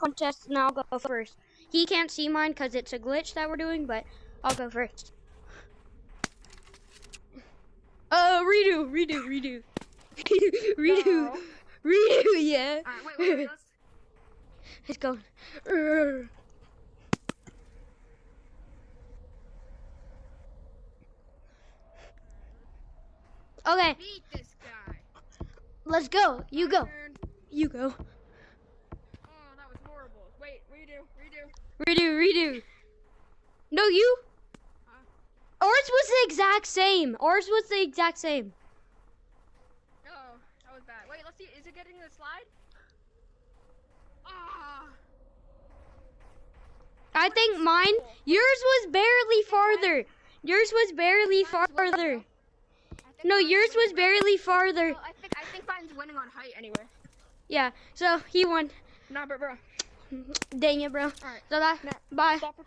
contest, and I'll go first. He can't see mine because it's a glitch that we're doing, but I'll go first. Redo. No. Redo, yeah. Alright, wait, let's... It's going. Okay, Beat this guy. let's go. You go. Turn. You go. Oh, that was horrible. Wait, redo. Redo. No, you. Huh? Ours was the exact same. Oh, that was bad. Wait, let's see. Is it getting the slide? Ah. I think mine. Yours was barely farther. No, yours was barely farther. No, I think mine's winning on height anyway. Yeah. So he won. Nah, bro. Dang it, bro. Alright. So that. Bye. Stop recording.